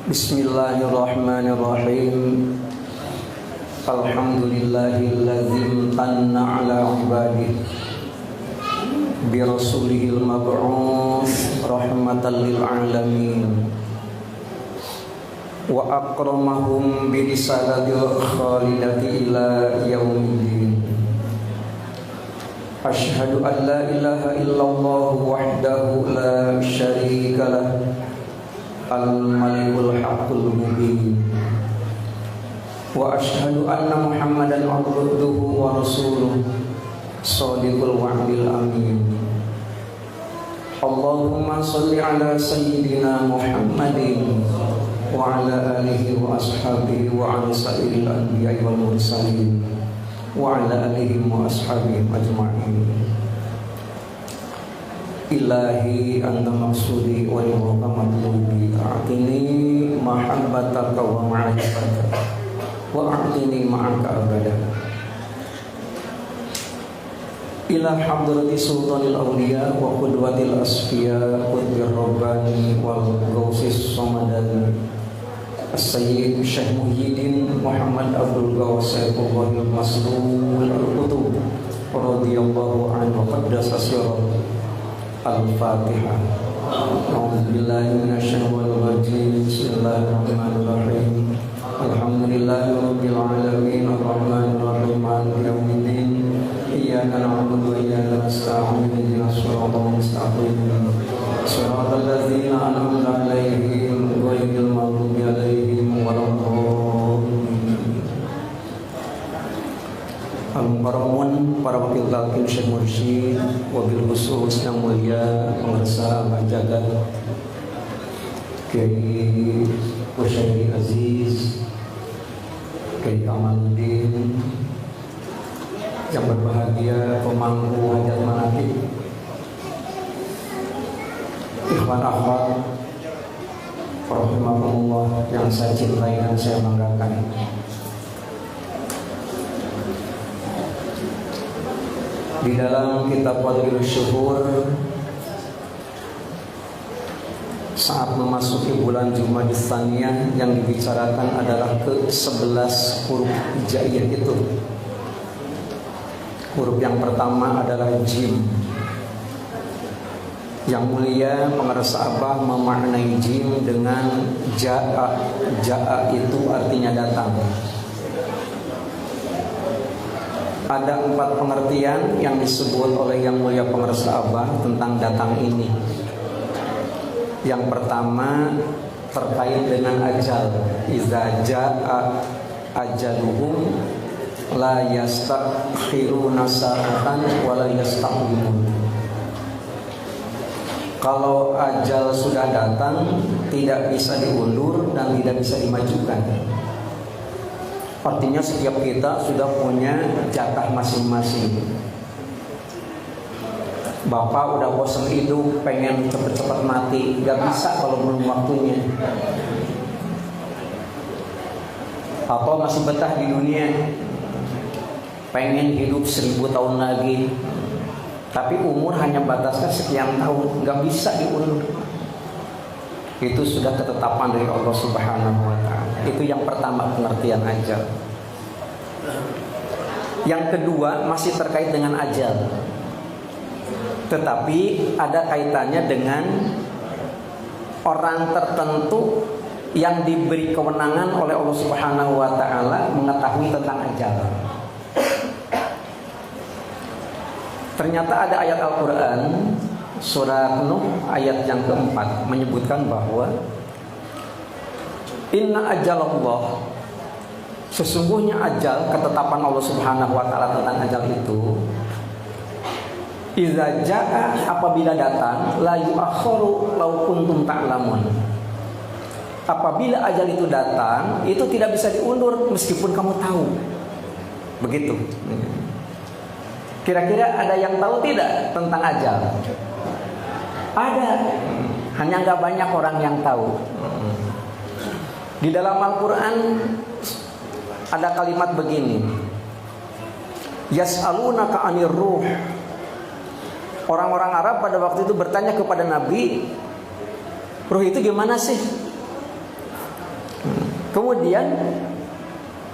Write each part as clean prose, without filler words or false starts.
Bismillahirrahmanirrahim. Alhamdulillahilladzi amtanna ala ibadihi bi rasulihil mab'uts rahmatan lil alamin wa akramahum bi risalatil khalidati ila yaumiddin. Asyhadu an la ilaha illallah wahdahu la syarika lah al-malikul haqqul mubin wa asyhadu anna muhammadan abduhu wa rasuluh shadiqul wa'dil amin. Allahumma sholli ala sayyidina Muhammadin wa ala alihi wa ashabihi wa ala sa'iril anbiya'i wal mursalin wa ala alihi wa ashabihi ajma'in. Ilahi anta maksudi wa ridhaka matlubi, a'tini mahabbataka wa ma'rifataka wa a'tini ma'aka abada. Ila hadrati sultanil awliya wa qudwatil asfiya qudbir rabbani wal gausis samadani As-Sayyid Syekh Muhyiddin Muhammad Abdul Ghaus Saifullahil Maslul Al-Qutub radhiyallahu anhu qaddasa sirrahu. Al-Fatihah. A'udzubillahi minasyaitonir rajim. Bismillahirrahmanirrahim. Alhamdulillahirabbil alamin arrahmanir rahim maliki yaumiddin. Iyyaka na'budu wa iyyaka nasta'in ihdinas siratal mustaqim. Shiratal ladzina an'amta 'alaihim ghairil maghdubi 'alaihim waladdallin. Al-Mukarramun, para wakil talqin Syekh Mursyid, wabil khusus yang mulia penguasa Jagat Kiai Husyaini Aziz, Kiai Kamaluddin, yang berbahagia pemangku hajat manaqib, ikhwan akhwat rahimahumullah yang saya cintai dan saya banggakan. Di dalam kitab Fadlilus Syuhur, saat memasuki bulan Jumadil Tsaniyah, yang dibicarakan adalah ke-11 huruf hijaiyah itu. Huruf yang pertama adalah jim. Yang mulia pengarsa Abah memaknai jim dengan ja'a. Ja'a itu artinya datang. Ada 4 pengertian yang disebut oleh yang mulia pengarsa Abah tentang datang ini. Yang pertama terkait dengan ajal. Iza ja'a ajaluhum la yastakhiruna sa'atan wa la yastaqdimun. Kalau ajal sudah datang, tidak bisa diundur dan tidak bisa dimajukan. Artinya setiap kita sudah punya jatah masing-masing. Bapak udah bosan hidup, pengen cepet-cepet mati, gak bisa kalau belum waktunya. Atau masih betah di dunia, pengen hidup 1000 tahun lagi, tapi umur hanya batasnya sekian tahun, gak bisa diundur. Itu sudah ketetapan dari Allah Subhanahu wa ta'ala. Itu yang pertama, pengertian ajal. Yang kedua masih terkait dengan ajal, tetapi ada kaitannya dengan orang tertentu yang diberi kewenangan oleh Allah Subhanahu wa ta'ala mengetahui tentang ajal. Ternyata ada ayat Al-Quran Surah Nuh ayat yang keempat menyebutkan bahwa inna ajalallah, sesungguhnya ajal, ketetapan Allah Subhanahu wa ta'ala tentang ajal itu, iza ja'a, apabila datang, la yu'akhiru law kuntum ta'lamun. Apabila ajal itu datang, itu tidak bisa diundur meskipun kamu tahu. Begitu. Kira-kira ada yang tahu tidak tentang ajal? Ada, hanya nggak banyak orang yang tahu. Di dalam Al-Quran ada kalimat begini, yas'alunaka 'anir ruh Orang-orang Arab pada waktu itu bertanya kepada Nabi, ruh itu gimana sih? Kemudian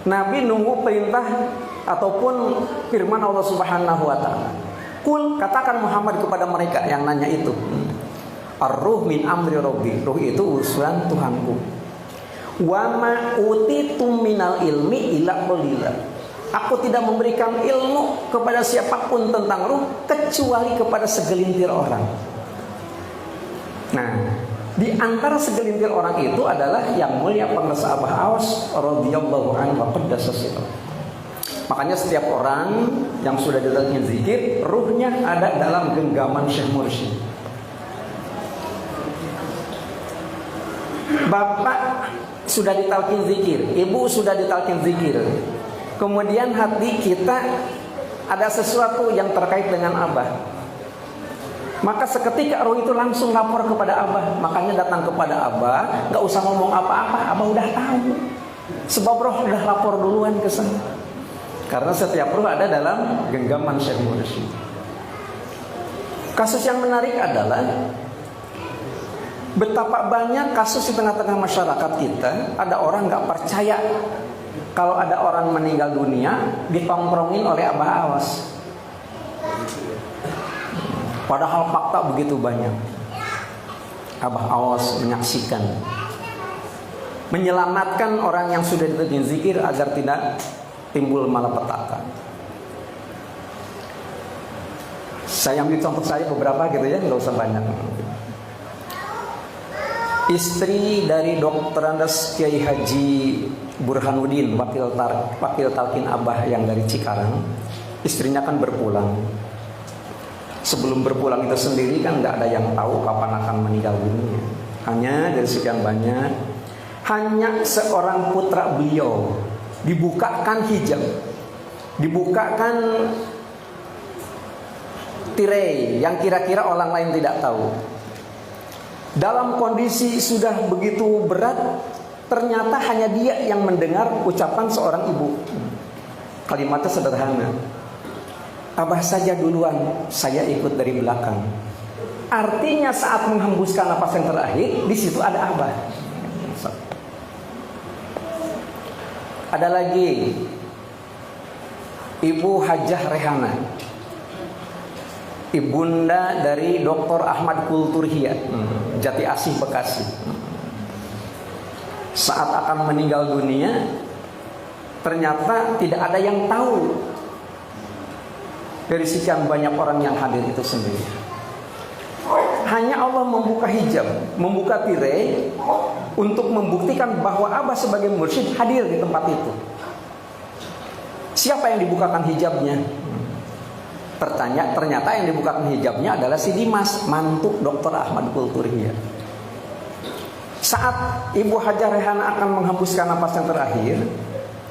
Nabi nunggu perintah ataupun firman Allah Subhanahu wa taala. Kul, katakan Muhammad kepada mereka yang nanya itu. Ar-ruh min amri rabbi. Ruh itu urusan Tuhanku. Wa ma utitum minal ilmi illa qalila. Aku tidak memberikan ilmu kepada siapapun tentang ruh kecuali kepada segelintir orang. Nah, di antara segelintir orang itu adalah yang mulia penguasa Abah Awas radhiyallahu anhu wa qaddasasih. Makanya setiap orang yang sudah ditalkin zikir, ruhnya ada dalam genggaman Syekh Mursyid. Bapak sudah ditalkin zikir, ibu sudah ditalkin zikir. Kemudian hati kita ada sesuatu yang terkait dengan Abah. Maka seketika roh itu langsung lapor kepada Abah. Makanya datang kepada Abah, gak usah ngomong apa-apa, Abah udah tahu. Sebab roh udah lapor duluan ke sana. Karena setiap roh ada dalam genggaman Syekh Mursyid. Kasus yang menarik adalah betapa banyak kasus di tengah-tengah masyarakat kita. Ada orang gak percaya kalau ada orang meninggal dunia ditongkrongin oleh Abah Awas. Padahal fakta begitu banyak. Abah Awas menyaksikan, menyelamatkan orang yang sudah ditalkin zikir agar tidak timbul malapetaka. Saya ambil contoh saya beberapa gitu ya, nggak usah banyak. Istri dari Dr. Andes Kiai Haji Burhanuddin, wakil talkin Abah yang dari Cikarang, istrinya kan berpulang. Sebelum berpulang itu sendiri kan nggak ada yang tahu kapan akan meninggal dunia. Hanya dari sekian banyak, hanya seorang putra beliau dibukakan hijab, dibukakan tirai yang kira-kira orang lain tidak tahu. Dalam kondisi sudah begitu berat, ternyata hanya dia yang mendengar ucapan seorang ibu. Kalimatnya sederhana, Abah saja duluan, saya ikut dari belakang. Artinya saat menghembuskan napas yang terakhir, di situ ada Abah. Ada lagi Ibu Hajah Rehana, ibunda dari Dr. Ahmad Kulturhia, Jati Asih Bekasi. Saat akan meninggal dunia, ternyata tidak ada yang tahu dari sekian banyak orang yang hadir itu sendiri. Hanya Allah membuka hijab, membuka tirai untuk membuktikan bahwa Abah sebagai mursyid hadir di tempat itu. Siapa yang dibukakan hijabnya? Ternyata yang dibukakan hijabnya adalah si Dimas, mantu Dr. Ahmad Kulturhia. Saat Ibu Hajah Rehana akan menghembuskan napas yang terakhir,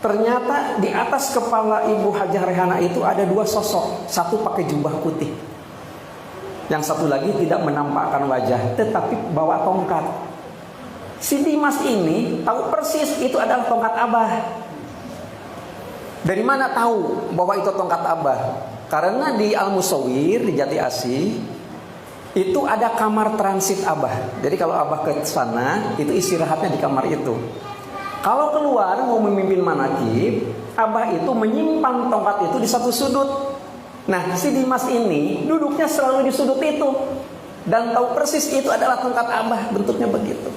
ternyata di atas kepala Ibu Hajah Rehana itu ada dua sosok. Satu pakai jubah putih, yang satu lagi tidak menampakkan wajah, tetapi bawa tongkat. Si Dimas ini tahu persis itu adalah tongkat Abah. Dari mana tahu bahwa itu tongkat Abah? Karena di Al-Musawir, di Jati Asih, itu ada kamar transit Abah. Jadi kalau Abah ke sana, itu istirahatnya di kamar itu. Kalau keluar mau memimpin manakib, Abah itu menyimpan tongkat itu di satu sudut. Nah, si Dimas ini duduknya selalu di sudut itu dan tahu persis itu adalah tongkat Abah, bentuknya begitu.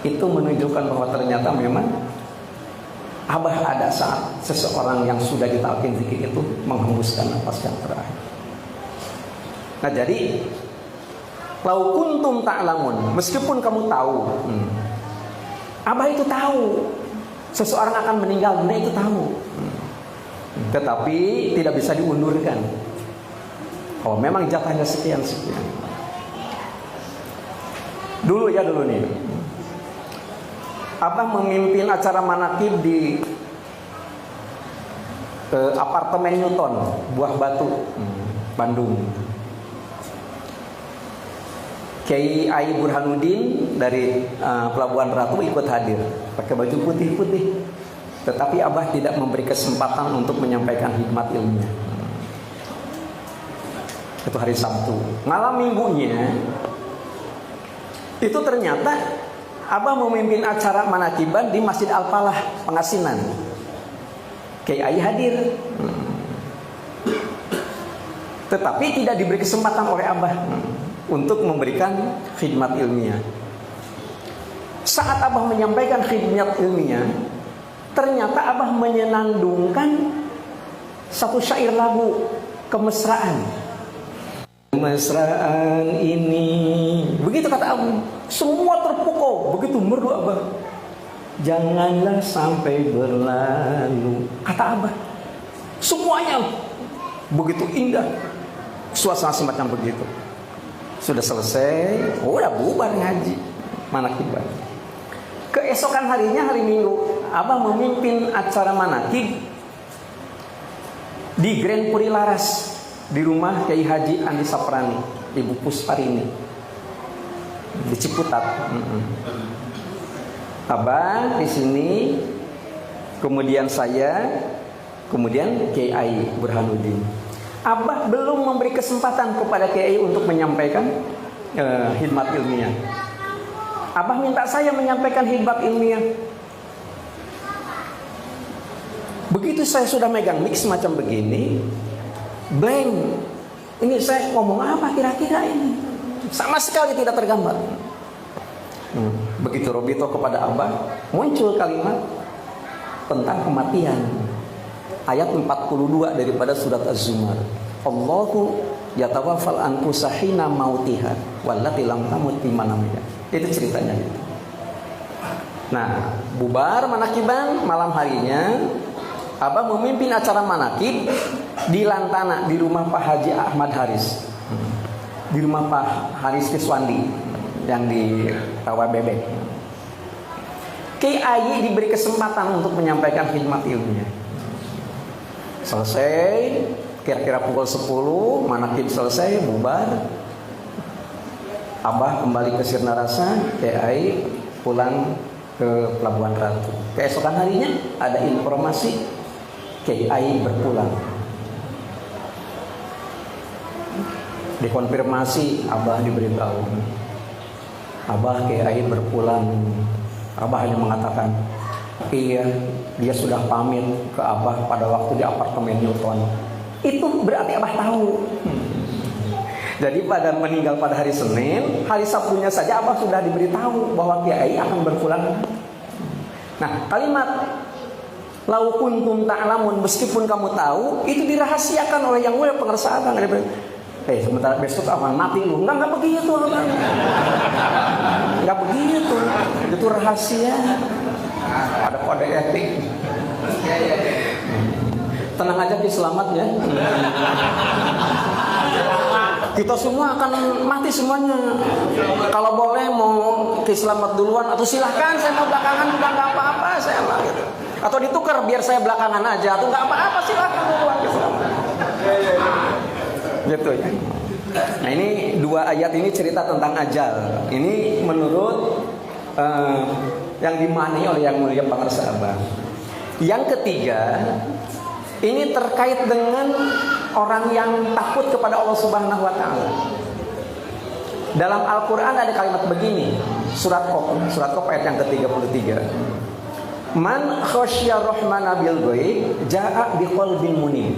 Itu menunjukkan bahwa ternyata memang Abah ada saat seseorang yang sudah ditalkin zikir itu menghembuskan nafas yang terakhir. Nah, jadi lau kuntum ta'lamun, meskipun kamu tahu, Abah itu tahu seseorang akan meninggal dunia, itu tahu. Tetapi tidak bisa diundurkan. Oh, memang jatahnya sekian. Dulu nih, Abah memimpin acara manakib di apartemen Newton, Buah Batu, Bandung. Kiai Ai Burhanuddin dari Pelabuhan Ratu ikut hadir, pakai baju putih-putih. Tetapi Abah tidak memberi kesempatan untuk menyampaikan hikmat ilmunya. Itu hari Sabtu. Malam minggunya itu ternyata Abah memimpin acara manakiban di Masjid Al-Falah Pengasinan. Kiai hadir. Tetapi tidak diberi kesempatan oleh Abah untuk memberikan khidmat ilmiah. Saat Abah menyampaikan khidmat ilmiah, ternyata Abah menyenandungkan satu syair lagu kemesraan. Kemesraan ini, begitu kata Abah, semua terpukau, begitu merdu Abah. Janganlah sampai berlalu, kata Abah. Semuanya begitu indah, suasana semacam begitu. Sudah selesai, udah bubar ngaji manakib. Keesokan harinya, hari Minggu, Abah memimpin acara manakib di Grand Puri Laras, di rumah Kiai Haji Andi Saprani, Ibu Pusparini, di Ciputat. Abah di sini, kemudian saya, kemudian Kiai Burhanuddin. Abah belum memberi kesempatan kepada Kiai untuk menyampaikan khidmat ilmiah. Abah minta saya menyampaikan khidmat ilmiah. Begitu saya sudah megang mic semacam begini, blank. Ini saya ngomong apa kira-kira ini? Sama sekali tidak tergambar. Begitu Robito kepada Abah, muncul kalimat tentang kematian. Ayat 42 daripada surat Az-Zumar. Allahu yatawaffal anfusa hina mautiha wallati lam tamut fi manamiha. Itu ceritanya gitu. Nah, bubar manakiban malam harinya, Abah memimpin acara manakib di Lantana, di rumah Pak Haji Ahmad Haris, di rumah Pak Haris Kiswandi yang di Rawa Bebek. Kiai diberi kesempatan untuk menyampaikan khidmat ilmiah. Selesai, kira-kira pukul 10, manakib selesai, bubar. Abah kembali ke Sirna Rasa, Kiai pulang ke Pelabuhan Ratu. Keesokan harinya ada informasi Kiai berpulang. Dikonfirmasi, Abah diberitahu, Abah Kiai berpulang. Abah hanya mengatakan, iya, dia sudah pamit ke Abah pada waktu di apartemen Newton. Itu berarti Abah tahu. Jadi pada meninggal pada hari Senin, hari Sabtunya saja Abah sudah diberitahu bahwa Kiai akan berpulang. Nah, kalimat lau kuntum ta'lamun, meskipun kamu tahu, itu dirahasiakan oleh yang mulia pengersa Abah. Sementara besok akan mati lu. Enggak begitu. Enggak begitu. Itu rahasia. Ada kode etik. Tenang aja, selamat ya. Kita semua akan mati semuanya. Kalau boleh mau selamat duluan atau silahkan, saya mau belakangan juga nggak apa-apa, saya mah gitu. Atau ditukar biar saya belakangan aja, atau nggak apa-apa, silahkan duluan gitu ya. Nah, ini dua ayat ini cerita tentang ajal. Ini menurut yang dimaknai oleh yang mulia pengersa Abah. Yang ketiga, ini terkait dengan orang yang takut kepada Allah Subhanahu wa taala. Dalam Al-Qur'an ada kalimat begini, surat Qaf ayat yang ke-33. Man khasyya rahmana bil ghaib jaa'a biqalbin munib.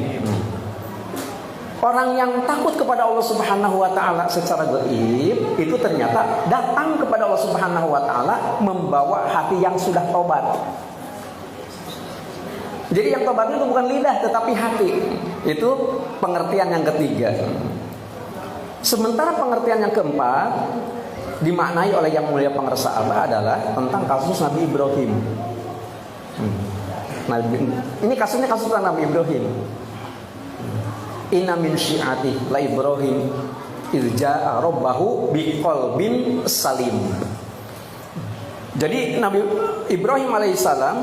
Orang yang takut kepada Allah Subhanahu wa taala secara gaib itu ternyata datang kepada Allah Subhanahu wa taala membawa hati yang sudah tobat. Jadi yang tobat itu bukan lidah tetapi hati. Itu pengertian yang ketiga. Sementara pengertian yang keempat dimaknai oleh yang mulia pengersa Abah adalah tentang kasus Nabi Ibrahim. Ini kasusnya kasus Nabi Ibrahim. Inna min syi'ati la Ibrahim irja'a rabbahu biqalbin salim. Jadi Nabi Ibrahim alaihissalam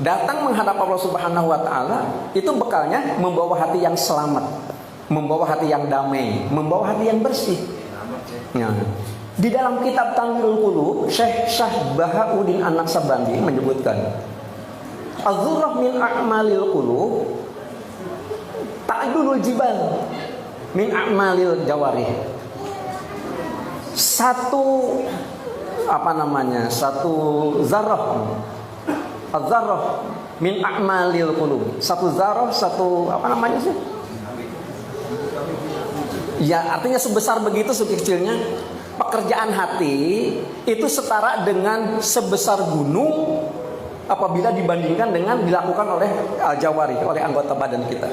datang menghadap Allah Subhanahu wa taala, itu bekalnya membawa hati yang selamat, membawa hati yang damai, membawa hati yang bersih. Nah, di dalam kitab Tanwirul Qulub, Syekh Syah Bahauddin An-Naqsabandi menyebutkan, Az-zurrah min a'malil qulub ta'dulul jibal min a'malil jawarih. Satu zarrah. Az-zarrah min a'malil qulub. Satu zarrah, ya, artinya sebesar begitu sekecilnya pekerjaan hati itu setara dengan sebesar gunung apabila dibandingkan dengan dilakukan oleh al-jawari, oleh anggota badan kita.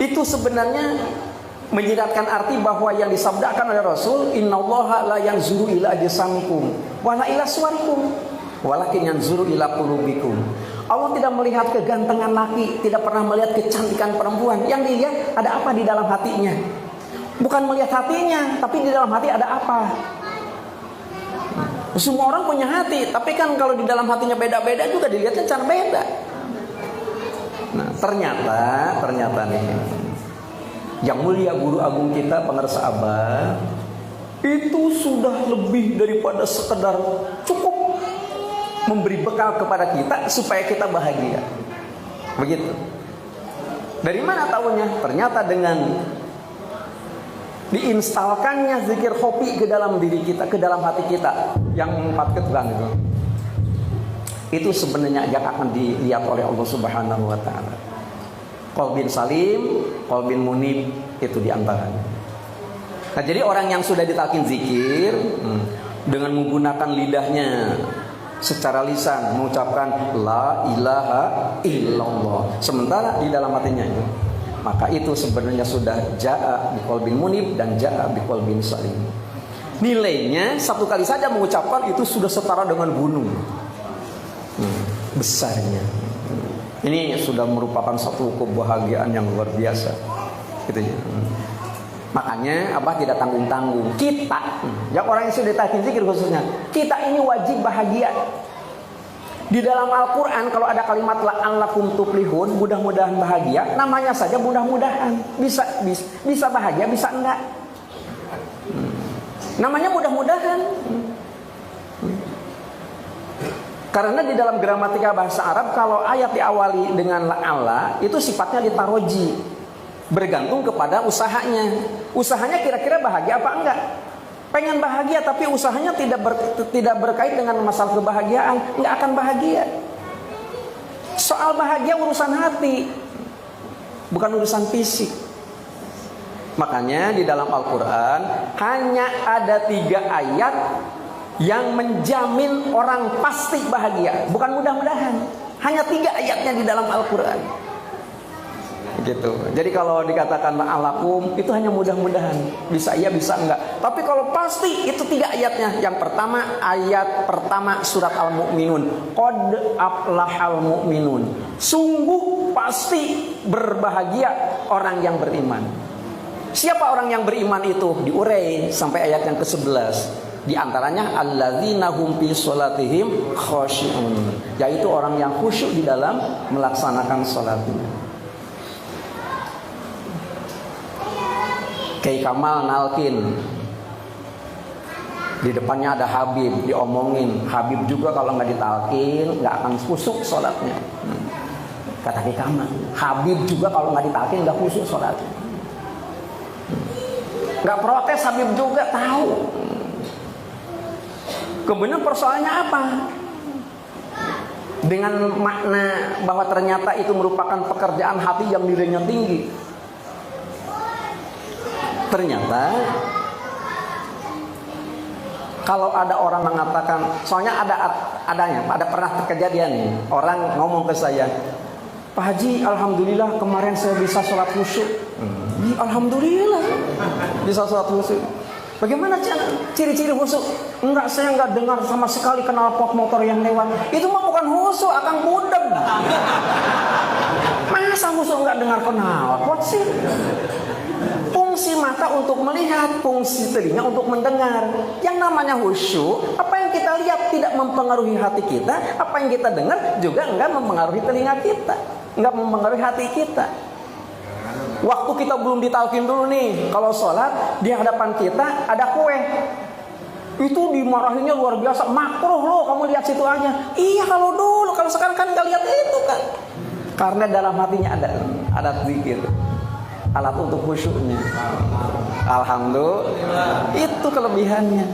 Itu sebenarnya menyiratkan arti bahwa yang disabdakan oleh Rasul, innallaha la yanzuru ila ajsamikum wala ila suwarikum walakin yanzuru ila qulubikum. Allah tidak melihat kegantengan laki, tidak pernah melihat kecantikan perempuan. Yang dilihat ada apa di dalam hatinya. Bukan melihat hatinya, tapi di dalam hati ada apa. Semua orang punya hati, tapi kan kalau di dalam hatinya beda-beda juga dilihatnya cara beda. Nah, ternyata nih, yang mulia guru agung kita pengarsa Abah itu sudah lebih daripada sekedar cukup memberi bekal kepada kita supaya kita bahagia. Begitu. Dari mana tahunya? Ternyata dengan diinstalkannya zikir khofi ke dalam diri kita, ke dalam hati kita, yang 4 ketukan itu sebenarnya yang akan dilihat oleh Allah Subhanahu wa taala. Qalbin salim, qalbin munib, itu diantaranya. Nah, jadi orang yang sudah ditalkin zikir dengan menggunakan lidahnya secara lisan mengucapkan la ilaha illallah, sementara di dalam hatinya itu, maka itu sebenarnya sudah jaa biqalbin munib dan jaa biqalbin salim. Nilainya satu kali saja mengucapkan itu sudah setara dengan gunung besarnya. Ini sudah merupakan satu kebahagiaan yang luar biasa, gitu ya. Makanya Abah tidak tanggung-tanggung. Kita, yang orang yang sudah takin zikir khususnya, kita ini wajib bahagia. Di dalam Al-Quran kalau ada kalimat la'allakum tuflihun, mudah-mudahan bahagia, namanya saja mudah-mudahan. Bisa bahagia, bisa enggak. Namanya mudah-mudahan. Karena di dalam gramatika bahasa Arab, kalau ayat diawali dengan la'alla, itu sifatnya ditaroji, bergantung kepada usahanya. Usahanya kira-kira bahagia apa enggak? Pengen bahagia tapi usahanya tidak berkait dengan masalah kebahagiaan, enggak akan bahagia. Soal bahagia urusan hati, bukan urusan fisik. Makanya di dalam Al-Quran hanya ada 3 ayat yang menjamin orang pasti bahagia, bukan mudah-mudahan. Hanya 3 ayatnya di dalam Al-Quran. Gitu. Jadi kalau dikatakan la'alakum itu hanya mudah-mudahan, bisa iya bisa enggak. Tapi kalau pasti itu 3 ayatnya. Yang pertama, ayat pertama surat Al-Mu'minun, qad aflahal mu'minun. Sungguh pasti berbahagia orang yang beriman. Siapa orang yang beriman itu? Diurai sampai ayat yang ke-11. Di antaranya alladzina hum fi sholatihim khashi'un, yaitu orang yang khusyuk di dalam melaksanakan sholatnya. Kiai Kamal nalkin, di depannya ada Habib, diomongin. Habib juga kalau nggak ditalkin nggak akan khusyuk sholatnya. Kata Kiai Kamal, Habib juga kalau nggak ditalkin nggak khusyuk sholatnya. Nggak protes, Habib juga tahu. Kemudian persoalannya apa? Dengan makna bahwa ternyata itu merupakan pekerjaan hati yang nilainya tinggi. Ternyata kalau ada orang mengatakan, soalnya ada pernah kejadian nih, orang ngomong ke saya, Pak Haji, alhamdulillah kemarin saya bisa sholat khusyuk. Alhamdulillah bisa sholat khusyuk. Bagaimana ciri-ciri khusyuk? Enggak, saya enggak dengar sama sekali knalpot motor yang lewat. Itu mah bukan khusyuk, akang budeg. Masa khusyuk enggak dengar knalpot sih? Fungsi mata untuk melihat, fungsi telinga untuk mendengar. Yang namanya khusyuk, apa yang kita lihat tidak mempengaruhi hati kita, apa yang kita dengar juga enggak mempengaruhi telinga kita, enggak mempengaruhi hati kita. Waktu kita belum ditalkin dulu nih, kalau sholat di hadapan kita ada kue, itu dimarahinnya luar biasa, makruh loh kamu lihat situ aja. Iya kalau dulu, kalau sekarang kan nggak lihat itu kan, karena dalam hatinya ada zikir. alat untuk khusyuknya. Alhamdulillah, itu kelebihannya.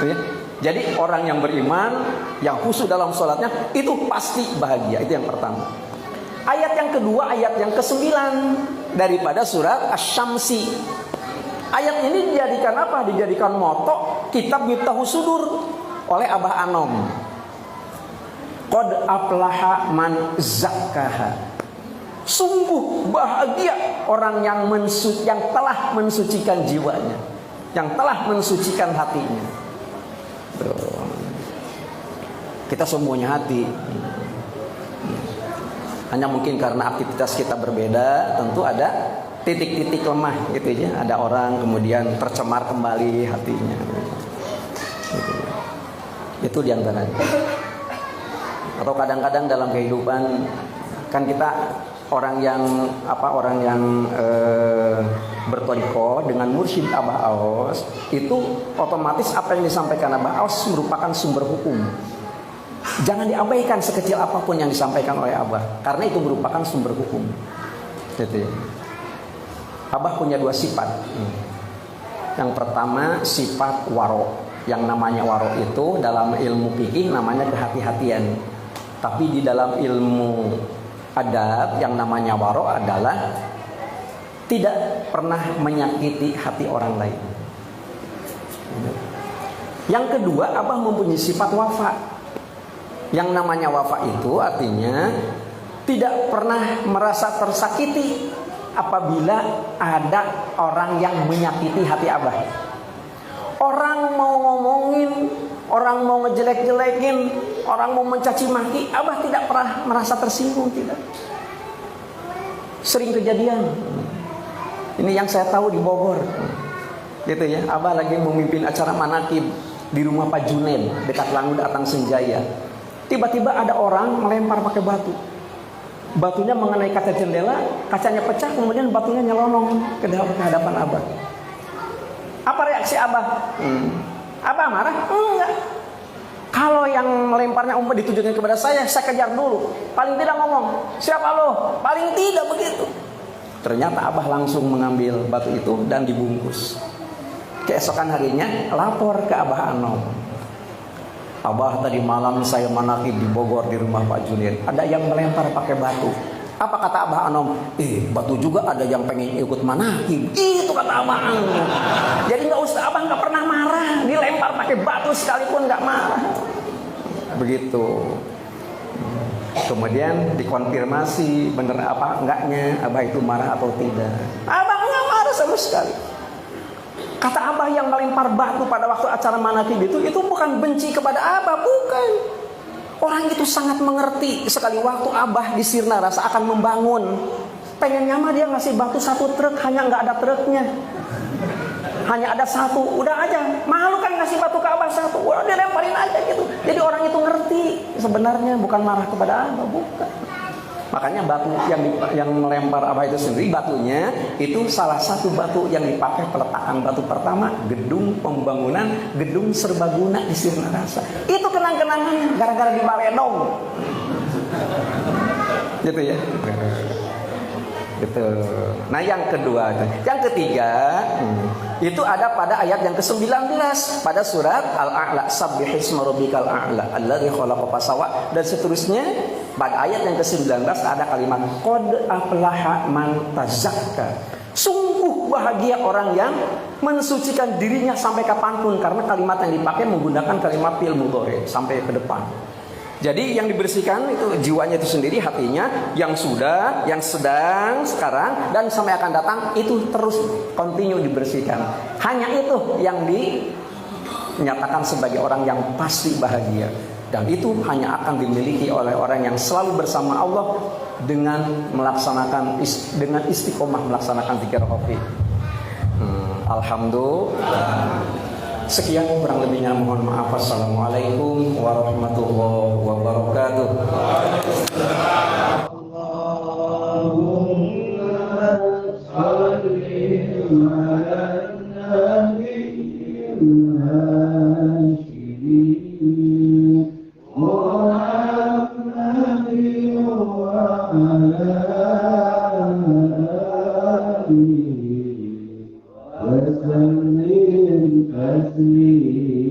Ya. Jadi orang yang beriman, yang khusyuk dalam sholatnya, itu pasti bahagia. Itu yang pertama. Ayat yang kedua, ayat yang ke-9 daripada surat Asy-Syamsi. Ayat ini dijadikan apa? Dijadikan moto kitab Miftahus Sudur oleh Abah Anom. Qad aflaha man zakkaha. Sungguh bahagia orang yang telah mensucikan jiwanya, yang telah mensucikan hatinya. Kita semuanya hati. Hanya mungkin karena aktivitas kita berbeda, tentu ada titik-titik lemah gitu ya. Ada orang kemudian tercemar kembali hatinya. Itu diantaranya. Atau kadang-kadang dalam kehidupan kan kita orang yang bertoriko dengan mursyid Abah Aos, itu otomatis apa yang disampaikan Abah Aos merupakan sumber hukum. Jangan diabaikan sekecil apapun yang disampaikan oleh Abah, karena itu merupakan sumber hukum. Gitu ya. Abah punya 2 sifat. Yang pertama sifat waro. Yang namanya waro itu dalam ilmu fikih namanya kehati-hatian. Tapi di dalam ilmu adab yang namanya waro adalah tidak pernah menyakiti hati orang lain. Yang kedua, Abah mempunyai sifat wafa. Yang namanya wafa itu artinya tidak pernah merasa tersakiti apabila ada orang yang menyakiti hati Abah. Orang mau ngomongin, orang mau ngejelek-jelekin, orang mau mencaci maki, Abah tidak pernah merasa tersinggung, tidak. Sering kejadian. Ini yang saya tahu di Bogor. Gitu ya, Abah lagi memimpin acara manakib di rumah Pak Junaid dekat Langud Atang Senjaya. Tiba-tiba ada orang melempar pakai batu. Batunya mengenai kaca jendela, kacanya pecah, kemudian batunya nyelonong ke hadapan Abah. Apa reaksi Abah? Abah marah? Enggak. Kalau yang melemparnya umpet ditujukan kepada saya kejar dulu. Paling tidak ngomong, siapa lo? Paling tidak begitu. Ternyata Abah langsung mengambil batu itu dan dibungkus. Keesokan harinya lapor ke Abah Anom. Abah, tadi malam saya manakib di Bogor di rumah Pak Junaid. Ada yang melempar pakai batu. Apa kata Abah Anom? Batu juga ada yang pengen ikut manakib. Itu kata Abah Anom. Jadi nggak usah, Abah nggak pernah marah. Dilempar pakai batu sekalipun nggak marah. Begitu. Kemudian dikonfirmasi bener apa enggaknya Abah itu marah atau tidak. Abah nggak marah sama sekali. Kata Abah yang melempar batu pada waktu acara manakib itu bukan benci kepada Abah, bukan. Orang itu sangat mengerti sekali waktu Abah di Sirna Rasa akan membangun. Pengennya mah dia ngasih batu 1 truk, hanya nggak ada truknya. Hanya ada 1, udah aja. Malu kan ngasih batu ke Abah 1, udah dilemparin aja gitu. Jadi orang itu ngerti sebenarnya bukan marah kepada Abah, bukan. Makanya batu yang melempar Abah itu sendiri, batunya itu salah satu batu yang dipakai peletakan batu pertama gedung pembangunan gedung serbaguna di Sirna Rasa. Itu kenang-kenangan gara-gara di Baledong. Gitu ya. Gitu. Nah yang kedua, yang ketiga itu ada pada ayat yang ke-19 pada surat Al-A'la, sabbihisma rabbikal a'la alladzi khalaqa fasawwa, dan seterusnya. Pada ayat yang ke-19 ada kalimat qad aflaha man tazakka. Sungguh bahagia orang yang mensucikan dirinya sampai kapanpun, karena kalimat yang dipakai menggunakan kalimat fi'il mudhari sampai ke depan. Jadi yang dibersihkan itu jiwanya itu sendiri, hatinya, yang sudah, yang sedang, sekarang, dan sampai akan datang, itu terus continue dibersihkan. Hanya itu yang dinyatakan sebagai orang yang pasti bahagia. Dan itu hanya akan dimiliki oleh orang yang selalu bersama Allah dengan melaksanakan, dengan istiqomah melaksanakan 3 rakaat. Alhamdulillah. Sekian, kurang lebihnya mohon maaf. Assalamualaikum warahmatullahi wabarakatuh. Allahumma shalli ala nabiyyina Muhammad wa ala أزلي